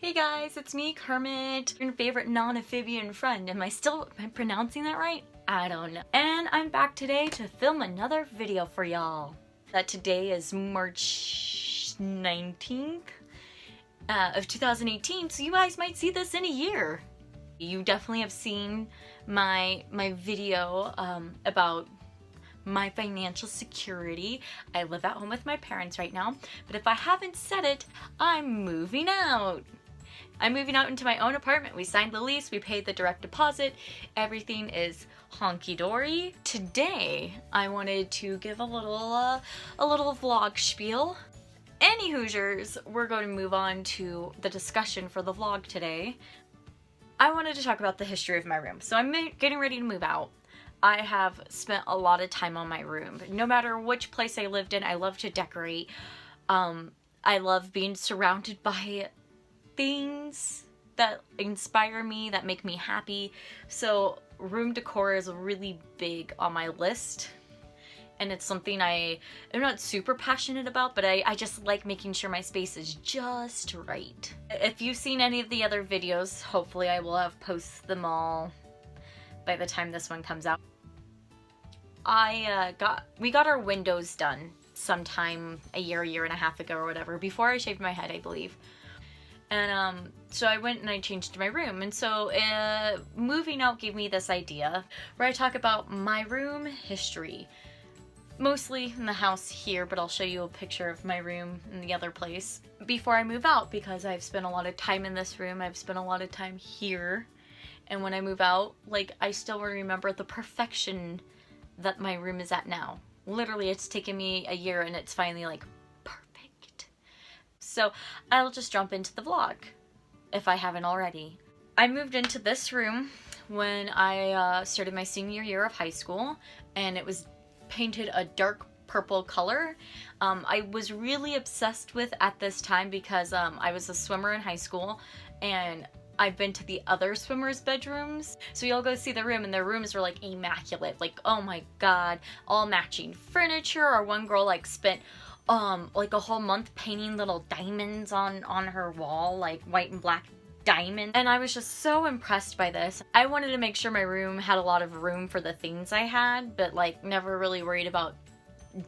Hey guys, it's me, Kermit, your favorite non-amphibian friend. Am I pronouncing that right? I don't know. And I'm back today to film another video for y'all. Today is March 19th of 2018, so you guys might see this in a year. You definitely have seen my video about my financial security. I live at home with my parents right now, but if I haven't said it, I'm moving out. I'm moving out into my own apartment. We signed the lease, we paid the direct deposit, everything is honky-dory. Today, I wanted to give a little vlog spiel. Any Hoosiers, we're going to move on to the discussion for the vlog today. I wanted to talk about the history of my room. So I'm getting ready to move out. I have spent a lot of time on my room. No matter which place I lived in, I love to decorate. I love being surrounded by things that inspire me, that make me happy. So room decor is really big on my list. And it's something I'm not super passionate about, but I just like making sure my space is just right. If you've seen any of the other videos, hopefully I will have posted them all by the time this one comes out. We got our windows done sometime a year and a half ago or whatever, before I shaved my head, I believe. And so I went and I changed my room, and so moving out gave me this idea where I talk about my room history. Mostly in the house here, but I'll show you a picture of my room in the other place before I move out, because I've spent a lot of time in this room, I've spent a lot of time here, and when I move out, like, I still will remember the perfection that my room is at now. Literally, it's taken me a year and it's finally like perfect. So I'll just jump into the vlog if I haven't already. I moved into this room when I started my senior year of high school, and it was painted a dark purple color. I was really obsessed with at this time because I was a swimmer in high school, and I've been to the other swimmers' bedrooms. So you'll go see the room, and their rooms were like immaculate. Like, oh my god, all matching furniture. Or one girl like spent like a whole month painting little diamonds on her wall, like white and black diamond. And I was just so impressed by this. I wanted to make sure my room had a lot of room for the things I had, but like never really worried about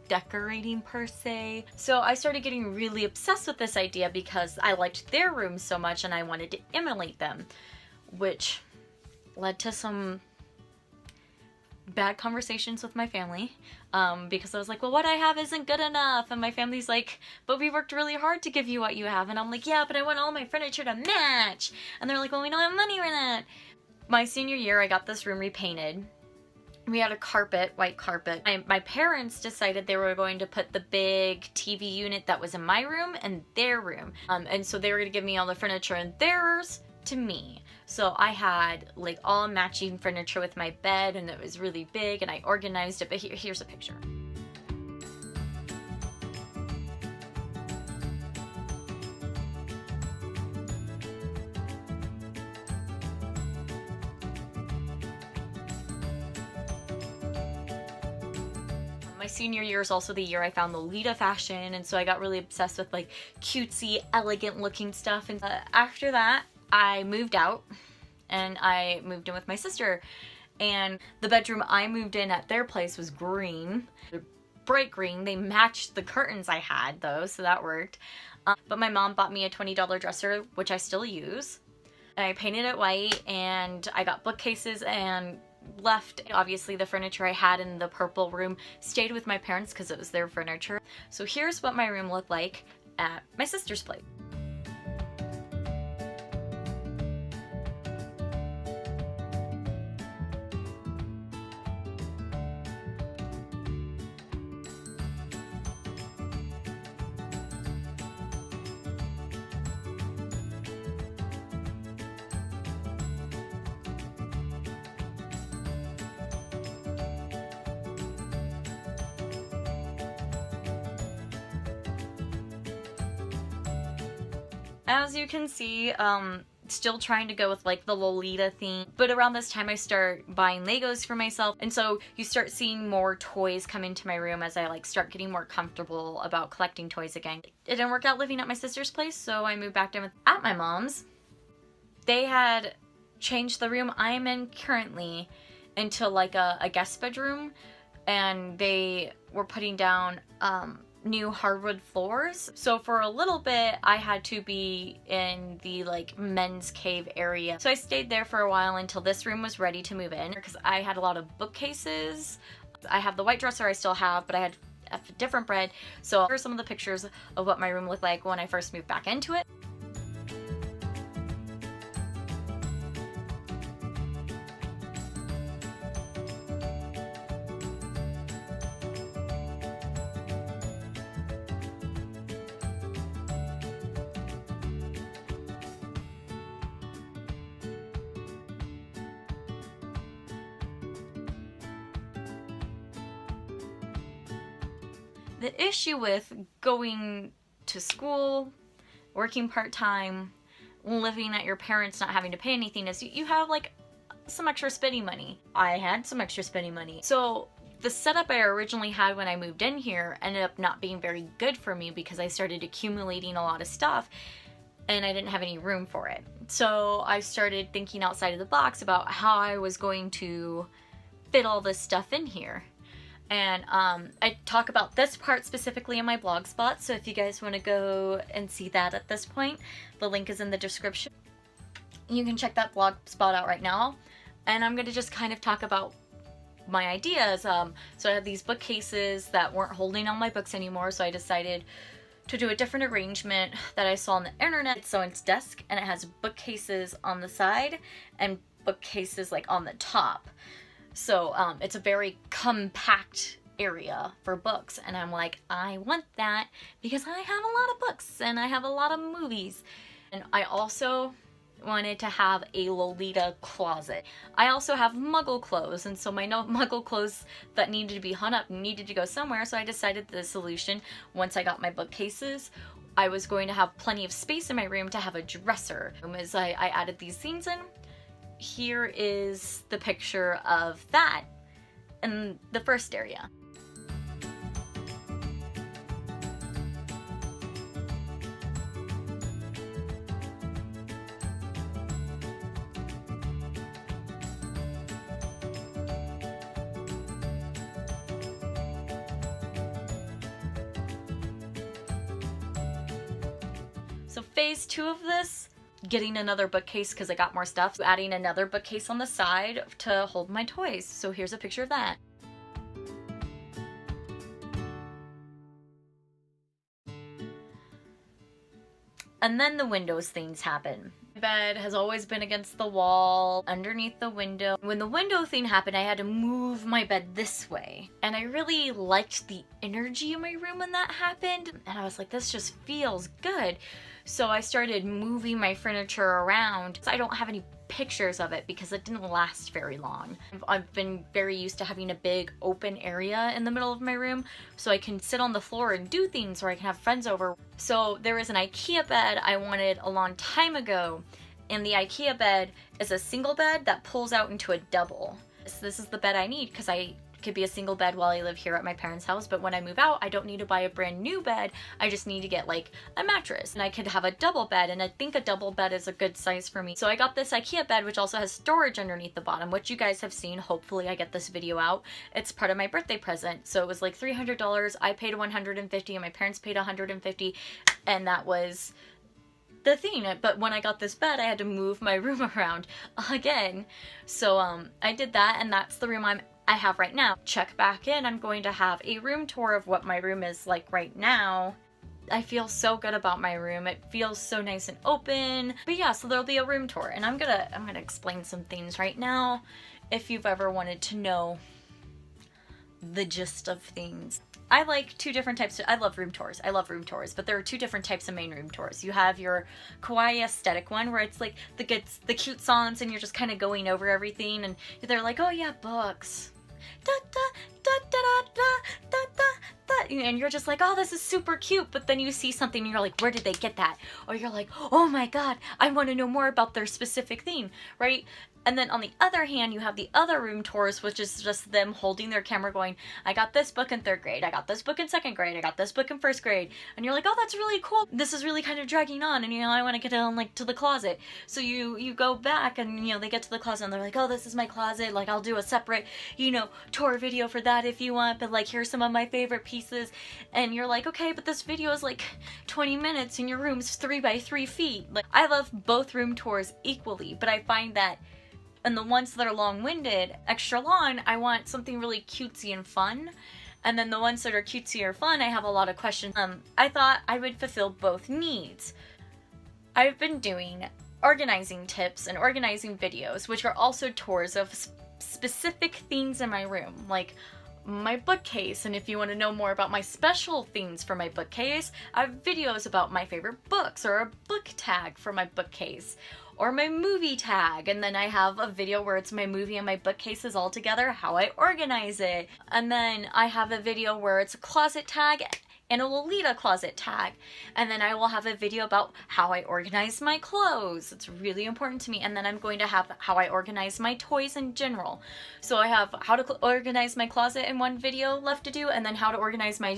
decorating per se. So I started getting really obsessed with this idea because I liked their room so much and I wanted to emulate them, which led to some bad conversations with my family, because I was like, well, what I have isn't good enough, and my family's like, but we worked really hard to give you what you have, and I'm like, yeah, but I want all my furniture to match, and they're like, well, we don't have money for that. My senior year, I got this room repainted. We had a carpet, white carpet. My parents decided they were going to put the big TV unit that was in my room in their room, and so they were going to give me all the furniture in theirs to me. So I had like all matching furniture with my bed, and it was really big, and I organized it, but here's a picture. My senior year is also the year I found Lolita fashion, and so I got really obsessed with like cutesy, elegant looking stuff. And after that, I moved out and I moved in with my sister, and the bedroom I moved in at their place was green, bright green. They matched the curtains I had though, so that worked. But my mom bought me a $20 dresser, which I still use. I painted it white, and I got bookcases and left. Obviously the furniture I had in the purple room stayed with my parents because it was their furniture. So here's what my room looked like at my sister's place. As you can see, still trying to go with like the Lolita theme, but around this time I start buying Legos for myself, and so you start seeing more toys come into my room as I like start getting more comfortable about collecting toys again. It didn't work out living at my sister's place, so I moved back down at my mom's. They had changed the room I'm in currently into like a guest bedroom, and they were putting down new hardwood floors. So for a little bit I had to be in the like men's cave area. So I stayed there for a while until this room was ready to move in, because I had a lot of bookcases. I have the white dresser I still have, but I had a different bed. So here's some of the pictures of what my room looked like when I first moved back into it. The issue with going to school, working part-time, living at your parents' not having to pay anything is you have like some extra spending money. I had some extra spending money. So the setup I originally had when I moved in here ended up not being very good for me, because I started accumulating a lot of stuff and I didn't have any room for it. So I started thinking outside of the box about how I was going to fit all this stuff in here. And I talk about this part specifically in my blog spot, so if you guys want to go and see that at this point, the link is in the description. You can check that blog spot out right now. And I'm going to just kind of talk about my ideas. So I had these bookcases that weren't holding all my books anymore, so I decided to do a different arrangement that I saw on the internet. So it's desk, and it has bookcases on the side and bookcases like on the top. So it's a very compact area for books, and I'm like, I want that because I have a lot of books and I have a lot of movies. And I also wanted to have a Lolita closet. I also have Muggle clothes, and so my Muggle clothes that needed to be hung up needed to go somewhere, so I decided the solution, once I got my bookcases, I was going to have plenty of space in my room to have a dresser. As I added these things in, here is the picture of that in the first area. So phase 2 of this, getting another bookcase because I got more stuff, adding another bookcase on the side to hold my toys. So here's a picture of that. And then the windows things happen. My bed has always been against the wall, underneath the window. When the window thing happened, I had to move my bed this way. And I really liked the energy in my room when that happened. And I was like, this just feels good. So I started moving my furniture around. I don't have any pictures of it because it didn't last very long. I've been very used to having a big open area in the middle of my room so I can sit on the floor and do things, or I can have friends over. So there was an IKEA bed I wanted a long time ago, and the IKEA bed is a single bed that pulls out into a double. So this is the bed I need because I could be a single bed while I live here at my parents' house, but when I move out, I don't need to buy a brand new bed. I just need to get like a mattress, and I could have a double bed, and I think a double bed is a good size for me. So I got this IKEA bed, which also has storage underneath the bottom, which you guys have seen. Hopefully I get this video out. It's part of my birthday present. So it was like $300. I paid $150 and my parents paid $150, and that was the thing. But when I got this bed, I had to move my room around again. So I did that, and that's the room I have right now. Check back in. I'm going to have a room tour of what my room is like right now. I feel so good about my room. It feels so nice and open. But yeah, so there'll be a room tour, and I'm gonna explain some things right now if you've ever wanted to know the gist of things. I like two different types. I love room tours. I love room tours, but there are two different types of main room tours. You have your kawaii aesthetic one, where it's like the cute songs, and you're just kind of going over everything, and they're like, oh yeah, books. Da, da, da, da, da, da, da, da. and you're just like, oh, this is super cute, but then you see something and you're like, where did they get that? Or you're like, oh my god, I want to know more about their specific theme, right? And then on the other hand, you have the other room tours, which is just them holding their camera going, I got this book in 3rd grade, I got this book in 2nd grade, I got this book in 1st grade. And you're like, oh, that's really cool. This is really kind of dragging on, and I want to get down like to the closet. So you go back and they get to the closet and they're like, oh, this is my closet. Like, I'll do a separate, tour video for that if you want, but like, here's some of my favorite pieces. And you're like, okay, but this video is like 20 minutes and your room's 3 by 3 feet. Like, I love both room tours equally, but I find that and the ones that are long-winded, extra long, I want something really cutesy and fun. And then the ones that are cutesy or fun, I have a lot of questions. I thought I would fulfill both needs. I've been doing organizing tips and organizing videos, which are also tours of specific things in my room, like my bookcase. And if you want to know more about my special themes for my bookcase, I have videos about my favorite books, or a book tag for my bookcase, or my movie tag. And then I have a video where it's my movie and my bookcases all together, how I organize it. And then I have a video where it's a closet tag and a Lolita closet tag. And then I will have a video about how I organize my clothes. It's really important to me. And then I'm going to have how I organize my toys in general. So I have how to organize my closet in one video left to do, and then how to organize my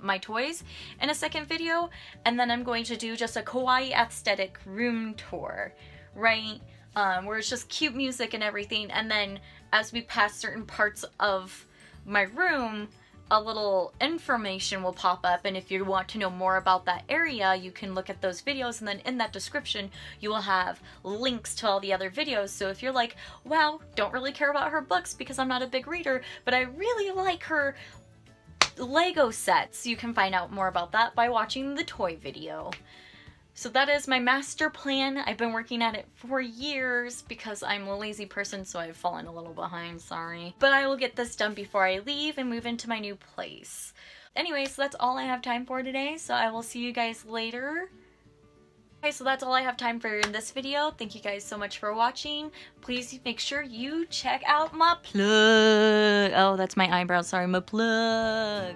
my toys in a second video. And then I'm going to do just a kawaii aesthetic room tour, right? Where it's just cute music and everything. And then as we pass certain parts of my room, a little information will pop up, and if you want to know more about that area, you can look at those videos, and then in that description you will have links to all the other videos. So if you're like, wow, don't really care about her books because I'm not a big reader, but I really like her Lego sets, you can find out more about that by watching the toy video. So that is my master plan. I've been working at it for years because I'm a lazy person, so I've fallen a little behind, sorry. But I will get this done before I leave and move into my new place. Anyway, so that's all I have time for today, so I will see you guys later. Okay, so that's all I have time for in this video. Thank you guys so much for watching. Please make sure you check out my plug. Oh, that's my eyebrow, sorry, my plug.